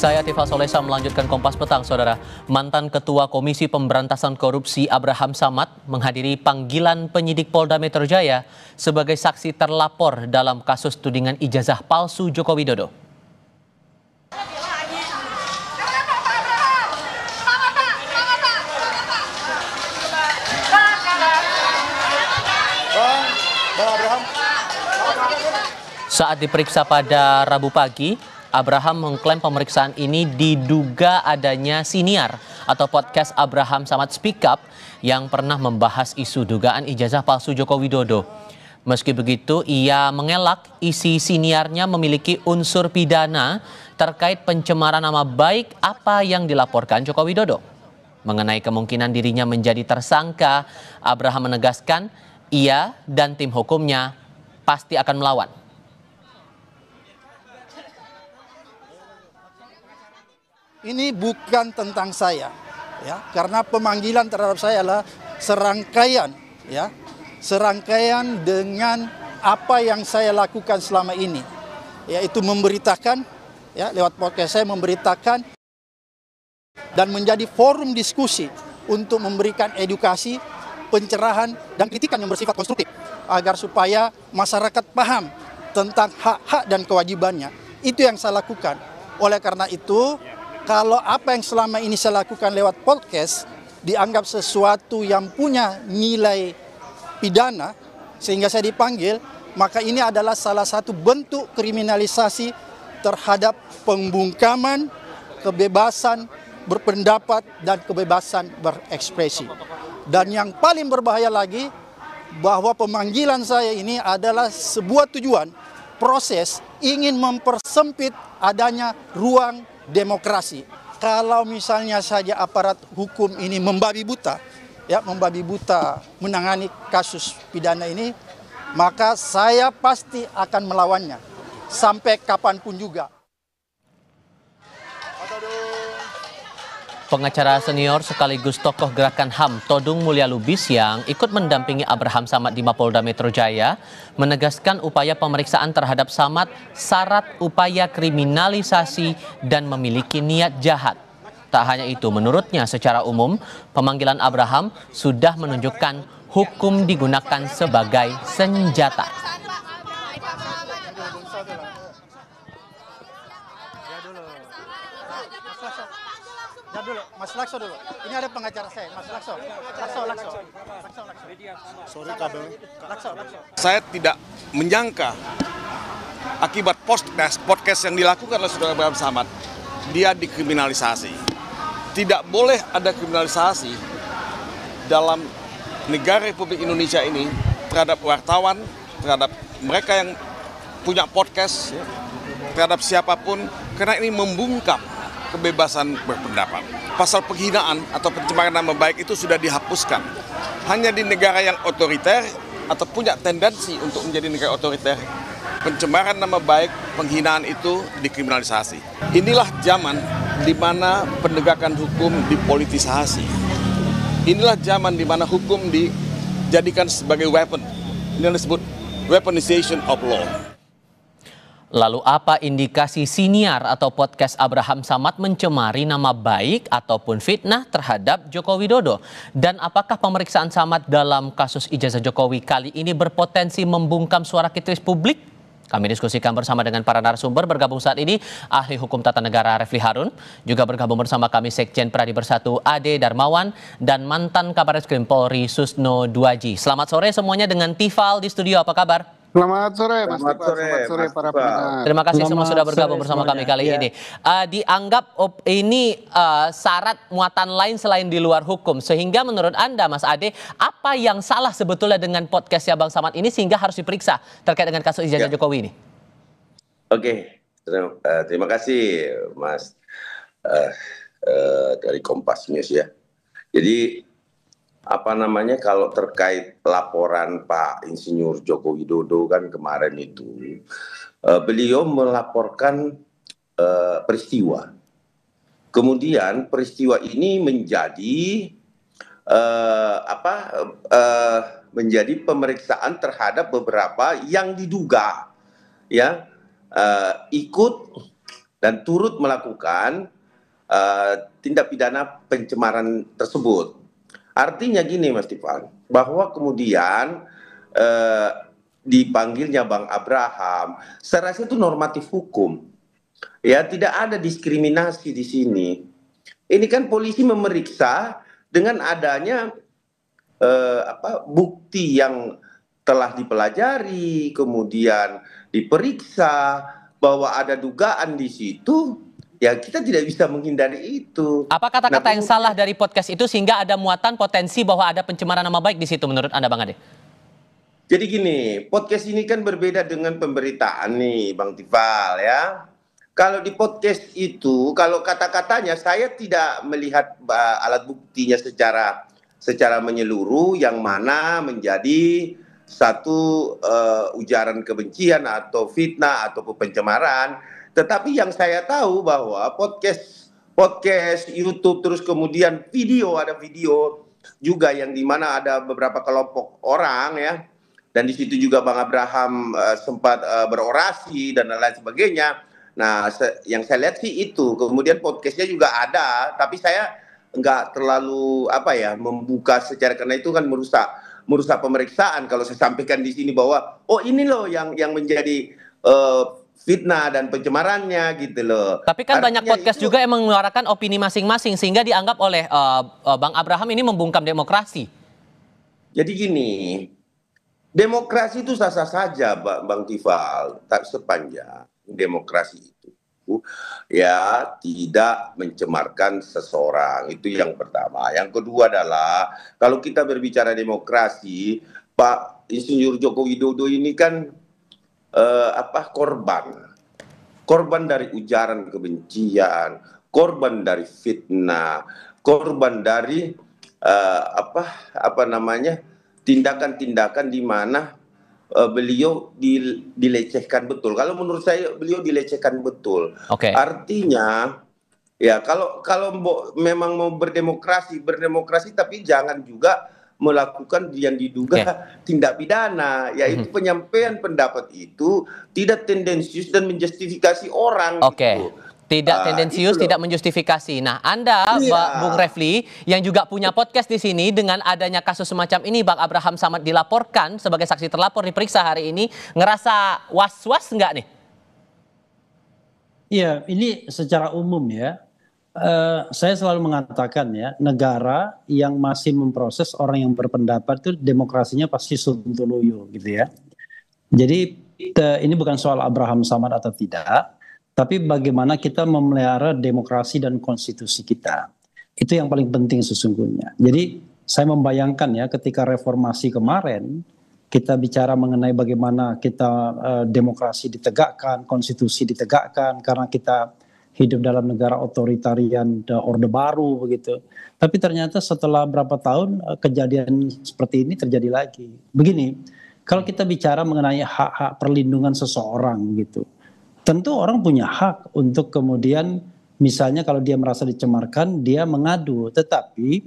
Saya Tifal Solesa melanjutkan Kompas Petang, Saudara. Mantan Ketua Komisi Pemberantasan Korupsi Abraham Samad menghadiri panggilan penyidik Polda Metro Jaya sebagai saksi terlapor dalam kasus tudingan ijazah palsu Joko Widodo. Saat diperiksa pada Rabu pagi, Abraham mengklaim pemeriksaan ini diduga adanya siniar atau podcast Abraham Samad Speak Up yang pernah membahas isu dugaan ijazah palsu Joko Widodo. Meski begitu, ia mengelak isi siniarnya memiliki unsur pidana terkait pencemaran nama baik apa yang dilaporkan Joko Widodo. Mengenai kemungkinan dirinya menjadi tersangka, Abraham menegaskan ia dan tim hukumnya pasti akan melawan. Ini bukan tentang saya, ya, karena pemanggilan terhadap saya adalah serangkaian dengan apa yang saya lakukan selama ini, yaitu memberitakan, ya, lewat podcast saya memberitakan dan menjadi forum diskusi untuk memberikan edukasi, pencerahan dan kritikan yang bersifat konstruktif agar supaya masyarakat paham tentang hak-hak dan kewajibannya. Itu yang saya lakukan. Oleh karena itu, kalau apa yang selama ini saya lakukan lewat podcast dianggap sesuatu yang punya nilai pidana sehingga saya dipanggil, maka ini adalah salah satu bentuk kriminalisasi terhadap pembungkaman, kebebasan berpendapat dan kebebasan berekspresi. Dan yang paling berbahaya lagi, bahwa pemanggilan saya ini adalah sebuah tujuan, proses ingin mempersempit adanya ruang demokrasi. Kalau misalnya saja aparat hukum ini membabi buta menangani kasus pidana ini, maka saya pasti akan melawannya sampai kapanpun juga. Pengacara senior sekaligus tokoh gerakan HAM Todung Mulya Lubis yang ikut mendampingi Abraham Samad di Mapolda Metro Jaya menegaskan upaya pemeriksaan terhadap Samad syarat upaya kriminalisasi dan memiliki niat jahat. Tak hanya itu, menurutnya secara umum pemanggilan Abraham sudah menunjukkan hukum digunakan sebagai senjata. Mas Lakso dulu. Ini ada pengacara saya, Mas Lakso. Lakso. Sorry kabel. Lakso. Saya tidak menyangka akibat podcast yang dilakukan oleh Saudara Abraham Samad, dia dikriminalisasi. Tidak boleh ada kriminalisasi dalam negara Republik Indonesia ini terhadap wartawan, terhadap mereka yang punya podcast, terhadap siapapun, karena ini membungkam kebebasan berpendapat. Pasal penghinaan atau pencemaran nama baik itu sudah dihapuskan. Hanya di negara yang otoriter atau punya tendensi untuk menjadi negara otoriter, pencemaran nama baik, penghinaan itu dikriminalisasi. Inilah zaman di mana penegakan hukum dipolitisasi. Inilah zaman di mana hukum dijadikan sebagai weapon. Ini yang disebut weaponization of law. Lalu apa indikasi siniar atau podcast Abraham Samad mencemari nama baik ataupun fitnah terhadap Joko Widodo? Dan apakah pemeriksaan Samad dalam kasus ijazah Jokowi kali ini berpotensi membungkam suara kritis publik? Kami diskusikan bersama dengan para narasumber. Bergabung saat ini ahli hukum tata negara Refli Harun, juga bergabung bersama kami Sekjen Pradi Bersatu Ade Darmawan dan mantan Kabareskrim Polri Susno Duaji. Selamat sore semuanya dengan Tifal di studio. Apa kabar? Selamat sore Mas Tifal, selamat sore para pendengar. Terima kasih semua sudah bergabung bersama kami kali ini. Dianggap ini syarat muatan lain selain di luar hukum. Sehingga menurut Anda Mas Ade, apa yang salah sebetulnya dengan podcastnya Bang Samad ini sehingga harus diperiksa terkait dengan kasus ijazah Jokowi ini? Oke, terima kasih Mas dari Kompas News ya. Jadi kalau terkait laporan Pak Insinyur Joko Widodo kan kemarin itu, beliau melaporkan peristiwa. Kemudian peristiwa ini menjadi menjadi pemeriksaan terhadap beberapa yang diduga ya ikut dan turut melakukan tindak pidana pencemaran tersebut. Artinya gini Mas Tifan, bahwa kemudian dipanggilnya Bang Abraham, saya rasa itu normatif hukum. Ya, tidak ada diskriminasi di sini. Ini kan polisi memeriksa dengan adanya bukti yang telah dipelajari, kemudian diperiksa bahwa ada dugaan di situ. Ya kita tidak bisa menghindari itu. Apa kata-kata yang salah dari podcast itu sehingga ada muatan potensi bahwa ada pencemaran nama baik di situ menurut Anda Bang Ade? Jadi gini, podcast ini kan berbeda dengan pemberitaan nih Bang Tifal ya. Kalau di podcast itu, kalau kata-katanya saya tidak melihat alat buktinya secara menyeluruh yang mana menjadi satu ujaran kebencian atau fitnah atau pencemaran. Tetapi yang saya tahu bahwa podcast YouTube terus kemudian ada video juga yang dimana ada beberapa kelompok orang ya, dan di situ juga Bang Abraham sempat berorasi dan lain sebagainya. Nah, yang saya lihat sih itu, kemudian podcastnya juga ada, tapi saya nggak terlalu membuka secara, karena itu kan merusak pemeriksaan kalau saya sampaikan di sini bahwa ini loh yang menjadi fitnah dan pencemarannya gitu loh. Tapi kan artinya banyak podcast juga yang mengeluarkan opini masing-masing sehingga dianggap oleh Bang Abraham ini membungkam demokrasi. Jadi gini, demokrasi itu sah-sah saja Bang Tifal, tak sepanjang demokrasi itu ya tidak mencemarkan seseorang. Itu yang pertama. Yang kedua adalah kalau kita berbicara demokrasi, Pak Insinyur Joko Widodo ini kan korban dari ujaran kebencian, korban dari fitnah, korban dari tindakan-tindakan di mana beliau dilecehkan betul. Kalau menurut saya beliau dilecehkan betul. Okay. Artinya ya kalau memang mau berdemokrasi tapi jangan juga melakukan yang diduga tindak pidana, yaitu penyampaian pendapat itu tidak tendensius dan menjustifikasi orang. Gitu. Tidak tendensius, tidak menjustifikasi. Nah, Anda, Bung Refli, yang juga punya podcast di sini, dengan adanya kasus semacam ini, Bang Abraham Samad dilaporkan sebagai saksi terlapor, diperiksa hari ini, ngerasa was-was nggak nih? Iya, ini secara umum ya. Saya selalu mengatakan ya, negara yang masih memproses orang yang berpendapat itu demokrasinya pasti sontoloyo gitu ya. Jadi ini bukan soal Abraham Samad atau tidak, tapi bagaimana kita memelihara demokrasi dan konstitusi kita. Itu yang paling penting sesungguhnya. Jadi saya membayangkan ya, ketika reformasi kemarin kita bicara mengenai bagaimana kita demokrasi ditegakkan, konstitusi ditegakkan, karena kita hidup dalam negara otoritarian Orde Baru begitu. Tapi ternyata setelah berapa tahun kejadian seperti ini terjadi lagi. Begini, kalau kita bicara mengenai hak-hak perlindungan seseorang gitu, tentu orang punya hak untuk kemudian misalnya kalau dia merasa dicemarkan dia mengadu, tetapi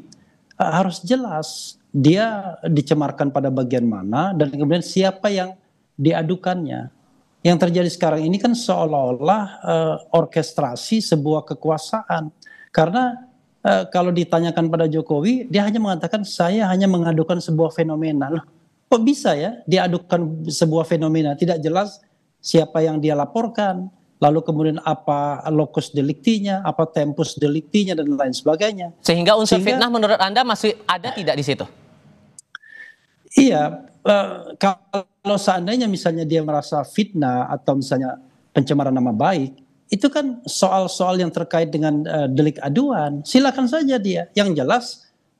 harus jelas dia dicemarkan pada bagian mana dan kemudian siapa yang diadukannya. Yang terjadi sekarang ini kan seolah-olah orkestrasi sebuah kekuasaan. Karena kalau ditanyakan pada Jokowi, dia hanya mengatakan saya hanya mengadukan sebuah fenomena. Loh, kok bisa ya diadukan sebuah fenomena? Tidak jelas siapa yang dia laporkan, lalu kemudian apa locus delictinya, apa tempus delictinya dan lain sebagainya. Sehingga unsur fitnah menurut Anda masih ada tidak di situ? Iya, kalau seandainya misalnya dia merasa fitnah atau misalnya pencemaran nama baik, itu kan soal-soal yang terkait dengan delik aduan. Silakan saja dia. Yang jelas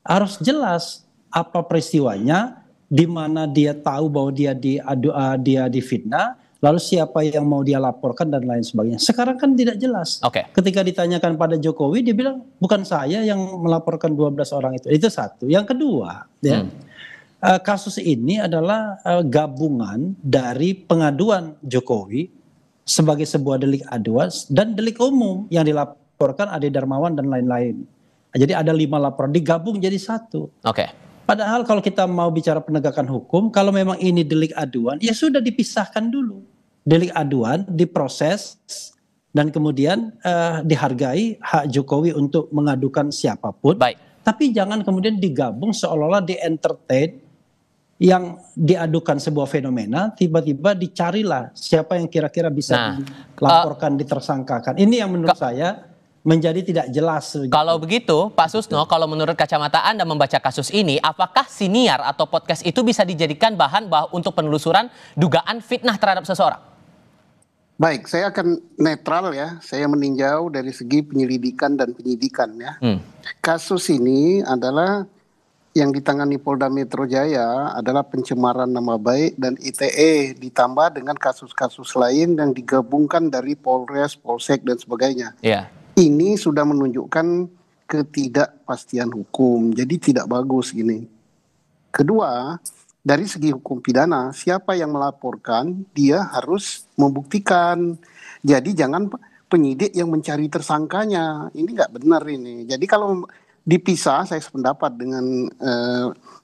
harus jelas apa peristiwanya, di mana dia tahu bahwa dia difitnah, lalu siapa yang mau dia laporkan dan lain sebagainya. Sekarang kan tidak jelas. Ketika ditanyakan pada Jokowi, dia bilang bukan saya yang melaporkan 12 orang itu. Itu satu. Yang kedua, ya. Kasus ini adalah gabungan dari pengaduan Jokowi sebagai sebuah delik aduan dan delik umum yang dilaporkan Ade Darmawan dan lain-lain. Jadi ada 5 laporan digabung jadi satu. Padahal kalau kita mau bicara penegakan hukum, kalau memang ini delik aduan, ya sudah dipisahkan dulu. Delik aduan diproses dan kemudian dihargai hak Jokowi untuk mengadukan siapapun. Baik. Tapi jangan kemudian digabung seolah-olah di entertain yang diadukan sebuah fenomena, tiba-tiba dicarilah siapa yang kira-kira bisa dilaporkan, ditersangkakan. Ini yang menurut saya menjadi tidak jelas. Kalau begitu, Pak Susno, kalau menurut kacamata Anda membaca kasus ini, apakah siniar atau podcast itu bisa dijadikan bahan untuk penelusuran dugaan fitnah terhadap seseorang? Baik, saya akan netral ya. Saya meninjau dari segi penyelidikan dan penyidikan ya. Kasus ini adalah yang ditangani Polda Metro Jaya adalah pencemaran nama baik dan ITE ditambah dengan kasus-kasus lain yang digabungkan dari Polres, Polsek dan sebagainya. Iya. Ini sudah menunjukkan ketidakpastian hukum, jadi tidak bagus ini. Kedua, dari segi hukum pidana, siapa yang melaporkan dia harus membuktikan. Jadi jangan penyidik yang mencari tersangkanya, ini nggak benar ini. Jadi kalau dipisah, saya sependapat dengan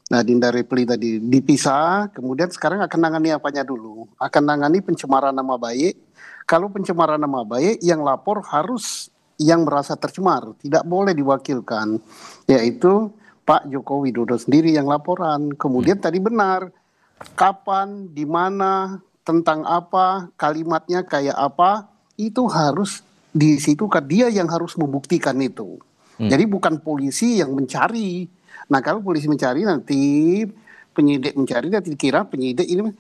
Dinda Repli tadi, dipisah, kemudian sekarang akan nangani apanya dulu? Akan nangani pencemaran nama baik. Kalau pencemaran nama baik, yang lapor harus yang merasa tercemar, tidak boleh diwakilkan, yaitu Pak Joko Widodo sendiri yang laporan. Kemudian tadi benar, kapan, di mana, tentang apa, kalimatnya kayak apa, itu harus di situ kan dia yang harus membuktikan itu. Jadi bukan polisi yang mencari. Nah kalau polisi mencari nanti penyidik mencari nanti dikira penyidik ini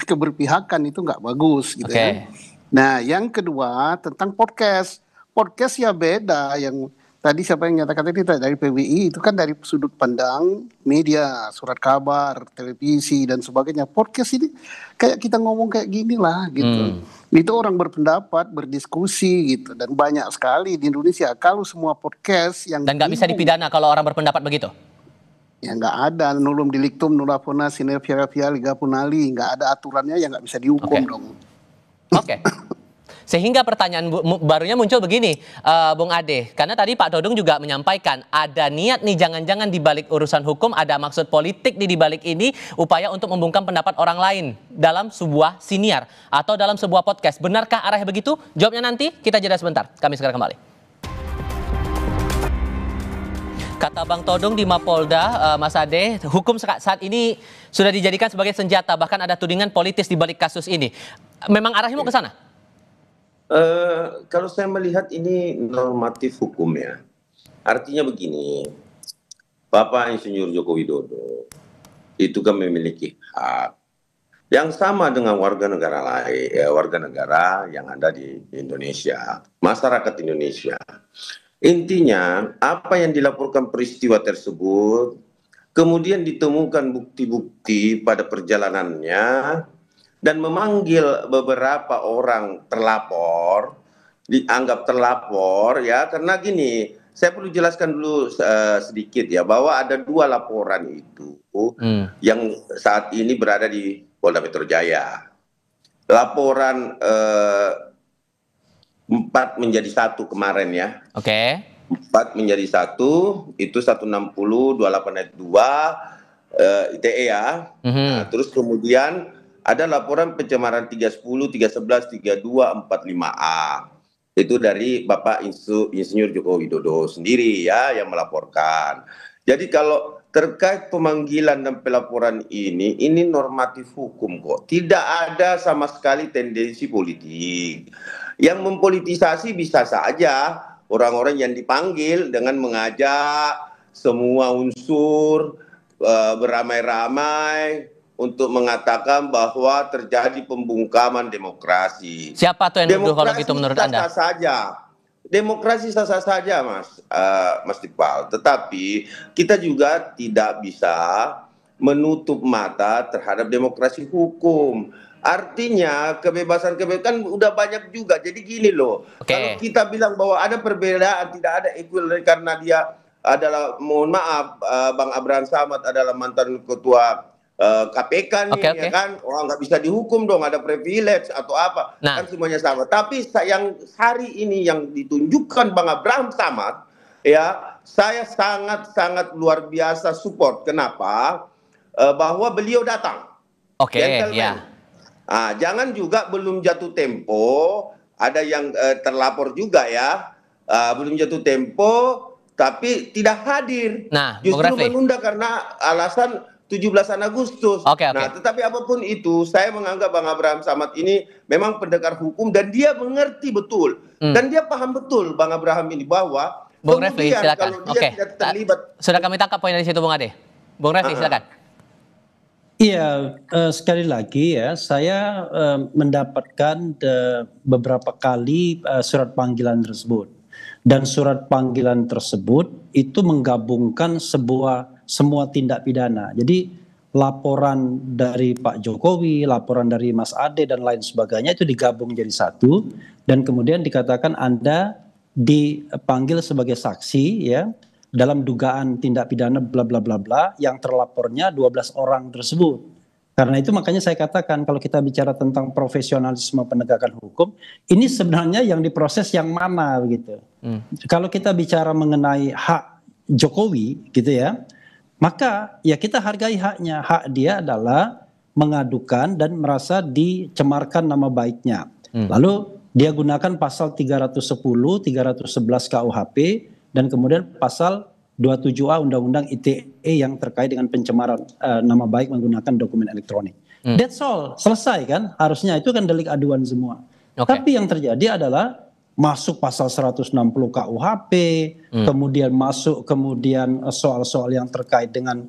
keberpihakan, itu nggak bagus gitu ya. Nah yang kedua tentang podcast. Podcast ya beda, yang tadi siapa yang nyatakan tadi dari PBI itu kan dari sudut pandang media, surat kabar, televisi dan sebagainya. Podcast ini kayak kita ngomong kayak gini lah gitu. Itu orang berpendapat, berdiskusi gitu, dan banyak sekali di Indonesia. Kalau semua podcast yang dan nggak bisa dipidana kalau orang berpendapat begitu? Ya nggak ada, nulum delictum nulla pona sine via liga punali, nggak ada aturannya, ya nggak bisa dihukum dong. Oke. Sehingga pertanyaan barunya muncul begini, Bung Ade, karena tadi Pak Todung juga menyampaikan ada niat nih jangan-jangan di balik urusan hukum ada maksud politik di balik ini, upaya untuk membungkam pendapat orang lain dalam sebuah siniar atau dalam sebuah podcast. Benarkah arahnya begitu? Jawabnya nanti, kita jeda sebentar. Kami segera kembali. Kata Bang Todung di Mapolda, Mas Ade, hukum saat ini sudah dijadikan sebagai senjata, bahkan ada tudingan politis di balik kasus ini. Memang arahnya mau ke sana? Kalau saya melihat ini normatif hukum ya. Artinya begini, Bapak Insinyur Joko Widodo itu kan memiliki hak yang sama dengan warga negara lain, warga negara yang ada di Indonesia, masyarakat Indonesia. Intinya apa yang dilaporkan peristiwa tersebut, kemudian ditemukan bukti-bukti pada perjalanannya, dan memanggil beberapa orang terlapor, dianggap terlapor ya, karena gini, saya perlu jelaskan dulu sedikit ya, bahwa ada 2 laporan itu yang saat ini berada di Polda Metro Jaya. Laporan 4 menjadi 1 kemarin ya. 4 menjadi 1, itu 160, 28 ayat 2 ITE ya. Nah, terus kemudian ada laporan pencemaran 310, 311, 32, 45A. Itu dari Bapak Insinyur Joko Widodo sendiri ya yang melaporkan. Jadi kalau terkait pemanggilan dan pelaporan ini normatif hukum kok. Tidak ada sama sekali tendensi politik. Yang mempolitisasi bisa saja orang-orang yang dipanggil dengan mengajak semua unsur beramai-ramai untuk mengatakan bahwa terjadi pembungkaman demokrasi. Siapa tuh yang nuduh kalau gitu menurut Anda? Demokrasi sah-sah saja, Mas Dipal. Tetapi kita juga tidak bisa menutup mata terhadap demokrasi hukum. Artinya kebebasan-kebebasan udah banyak juga. Jadi gini loh, kalau kita bilang bahwa ada perbedaan, tidak ada equal karena dia adalah, mohon maaf, Bang Abraham Samad adalah mantan ketua KPK nih, ya kan, nggak bisa dihukum dong, ada privilege atau apa, kan semuanya sama. Tapi yang hari ini yang ditunjukkan Bang Abraham Samad, ya, saya sangat luar biasa support. Kenapa? Bahwa beliau datang. Ya. Jangan juga belum jatuh tempo, ada yang terlapor juga ya, belum jatuh tempo, tapi tidak hadir. Nah, Bung Justru Refli. menunda karena alasan 17 Agustus. Oke. Nah, tetapi apapun itu, saya menganggap Bang Abraham Samad ini memang pendekar hukum dan dia mengerti betul. Dan dia paham betul Bang Abraham ini bahwa Bung Refli, kemudian silakan. kalau dia tidak terlibat. Sudah kami tangkap poin dari situ, Bung Ade. Bung Refli, silakan. Iya, sekali lagi ya, saya mendapatkan beberapa kali surat panggilan tersebut. Dan surat panggilan tersebut itu menggabungkan semua tindak pidana. Jadi laporan dari Pak Jokowi, laporan dari Mas Ade dan lain sebagainya itu digabung jadi satu. Dan kemudian dikatakan Anda dipanggil sebagai saksi ya, dalam dugaan tindak pidana bla bla bla bla yang terlapornya 12 orang tersebut. Karena itu makanya saya katakan kalau kita bicara tentang profesionalisme penegakan hukum, ini sebenarnya yang diproses yang mana begitu. Kalau kita bicara mengenai hak Jokowi gitu ya, maka ya kita hargai haknya. Hak dia adalah mengadukan dan merasa dicemarkan nama baiknya. Lalu dia gunakan pasal 310, 311 KUHP dan kemudian pasal 27A Undang-Undang ITE yang terkait dengan pencemaran nama baik menggunakan dokumen elektronik. That's all, selesai kan? Harusnya itu kan delik aduan semua. Tapi yang terjadi adalah masuk pasal 160 KUHP, kemudian masuk soal-soal yang terkait dengan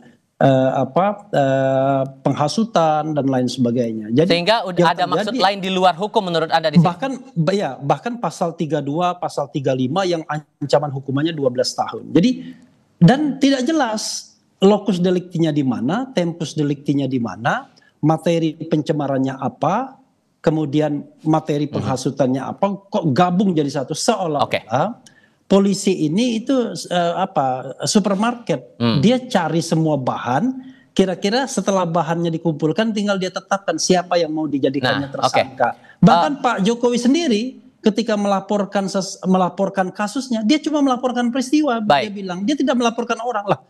penghasutan dan lain sebagainya. Jadi sehingga udah ada maksud lain di luar hukum menurut Anda di sini. Bahkan pasal 32, pasal 35 yang ancaman hukumannya 12 tahun. Jadi dan tidak jelas lokus deliktinya di mana, tempus deliktinya di mana, materi pencemarannya apa, kemudian materi penghasutannya apa, kok gabung jadi satu seolah-olah polisi ini itu supermarket. Dia cari semua bahan, kira-kira setelah bahannya dikumpulkan tinggal dia tetapkan siapa yang mau dijadikannya tersangka. Bahkan Pak Jokowi sendiri ketika melaporkan kasusnya, dia cuma melaporkan peristiwa. Dia bilang, dia tidak melaporkan orang. Lah,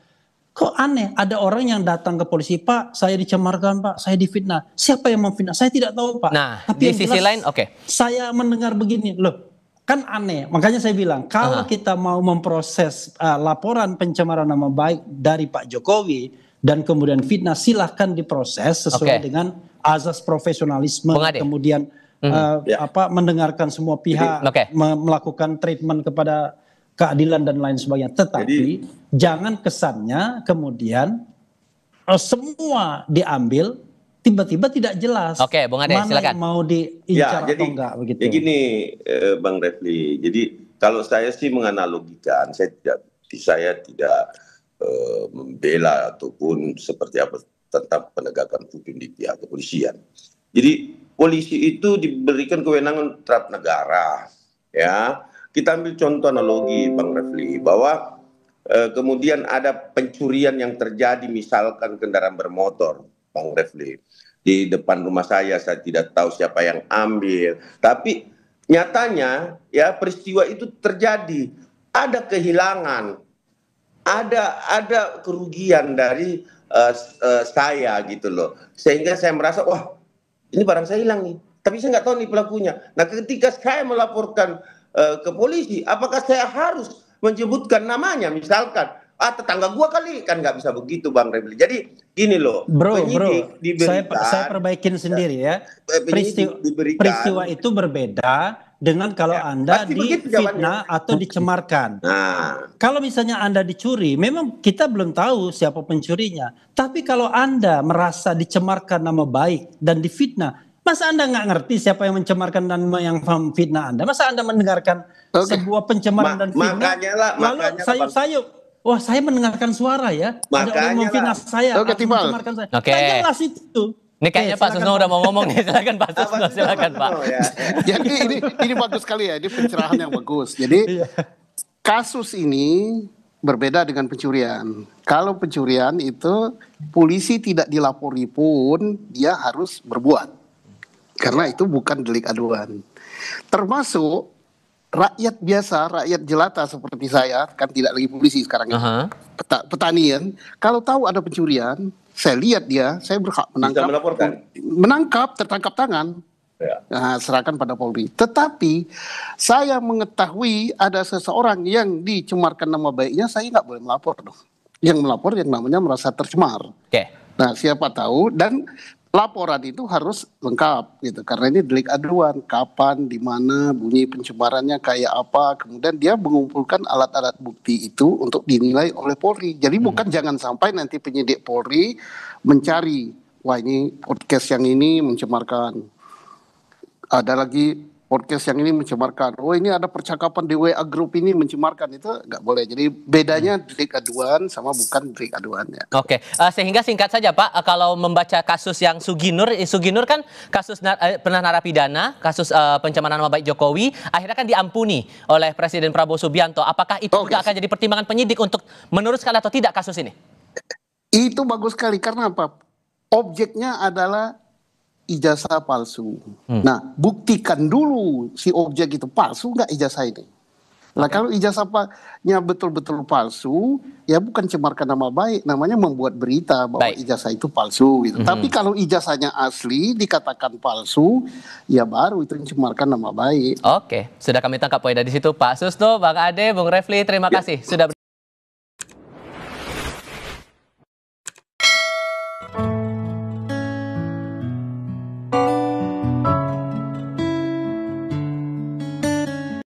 kok aneh, ada orang yang datang ke polisi, Pak, saya dicemarkan, Pak, saya difitnah. Siapa yang memfitnah? Saya tidak tahu, Pak. Nah, tapi di sisi lain, saya mendengar begini, loh, kan aneh. Makanya saya bilang, kalau kita mau memproses laporan pencemaran nama baik dari Pak Jokowi dan kemudian fitnah, silahkan diproses sesuai dengan azas profesionalisme, kemudian mendengarkan semua pihak, melakukan treatment kepada keadilan dan lain sebagainya. Tetapi jangan kesannya kemudian semua diambil, tiba-tiba tidak jelas Bung Ade, mana silakan. yang mau diincar atau enggak begitu. Ya gini, Bang Refli. Jadi kalau saya sih menganalogikan, saya tidak membela ataupun seperti apa tentang penegakan hukum di pihak kepolisian. Jadi polisi itu diberikan kewenangan terhadap negara, ya. Kita ambil contoh analogi, Bang Refli, bahwa kemudian ada pencurian yang terjadi, misalkan kendaraan bermotor, Bang Refli, di depan rumah saya tidak tahu siapa yang ambil, tapi nyatanya ya peristiwa itu terjadi, ada kehilangan, ada kerugian dari saya gitu loh, sehingga saya merasa wah ini barang saya hilang nih, tapi saya nggak tahu nih pelakunya. Nah, ketika saya melaporkan ke polisi, apakah saya harus menyebutkan namanya, misalkan tetangga gua kali, kan nggak bisa begitu, Bang Refli. Jadi gini loh, penyidik diberikan, saya perbaikin sendiri ya. Peristiwa itu berbeda dengan kalau Anda difitnah atau dicemarkan. Kalau misalnya Anda dicuri, memang kita belum tahu siapa pencurinya. Tapi kalau Anda merasa dicemarkan nama baik dan difitnah, masa Anda nggak ngerti siapa yang mencemarkan dan yang memfitnah Anda? Masa Anda mendengarkan sebuah pencemaran dan fitnah? Lalu saya mendengarkan suara ya. Ada orang memfitnah saya, mencemarkan saya. Kan jelas itu. Ini kayaknya Pak Susno udah mau ngomong nih, silakan Pak Susno, silakan Pak. Jadi ini bagus sekali ya, ini pencerahan yang bagus. Jadi kasus ini berbeda dengan pencurian. Kalau pencurian itu polisi tidak dilapori pun dia harus berbuat. Karena itu bukan delik aduan. Termasuk rakyat biasa, rakyat jelata seperti saya, kan tidak lagi polisi sekarang ini. Petani kan. Kalau tahu ada pencurian, saya lihat dia, saya berhak menangkap, tertangkap tangan. Nah, serahkan pada Polri. Tetapi saya mengetahui ada seseorang yang dicemarkan nama baiknya, saya nggak boleh melapor dong. Yang melapor yang namanya merasa tercemar. Oke. Nah, siapa tahu, dan laporan itu harus lengkap gitu, karena ini delik aduan, kapan, di mana, bunyi pencemarannya kayak apa, kemudian dia mengumpulkan alat-alat bukti itu untuk dinilai oleh Polri. Jadi bukan jangan sampai nanti penyidik Polri mencari, wah ini podcast yang ini mencemarkan, ada lagi podcast yang ini mencemarkan, oh ini ada percakapan di WA Group ini mencemarkan, itu nggak boleh. Jadi bedanya delik aduan sama bukan delik aduannya. Oke, sehingga singkat saja Pak, kalau membaca kasus yang Suginur kan kasus pernah narapidana, kasus pencemaran nama baik Jokowi, akhirnya kan diampuni oleh Presiden Prabowo Subianto. Apakah itu juga akan jadi pertimbangan penyidik untuk meneruskan atau tidak kasus ini? Itu bagus sekali, karena apa? Objeknya adalah ijazah palsu. Nah, buktikan dulu si objek itu palsu nggak ijazah ini. Nah, kalau ijazahnya betul-betul palsu, ya bukan cemarkan nama baik, namanya membuat berita bahwa ijazah itu palsu gitu. Tapi kalau ijazahnya asli dikatakan palsu, ya baru itu mencemarkan nama baik. Oke, sudah kami tangkap poin dari situ Pak Susno, Bang Ade, Bung Refli, terima kasih sudah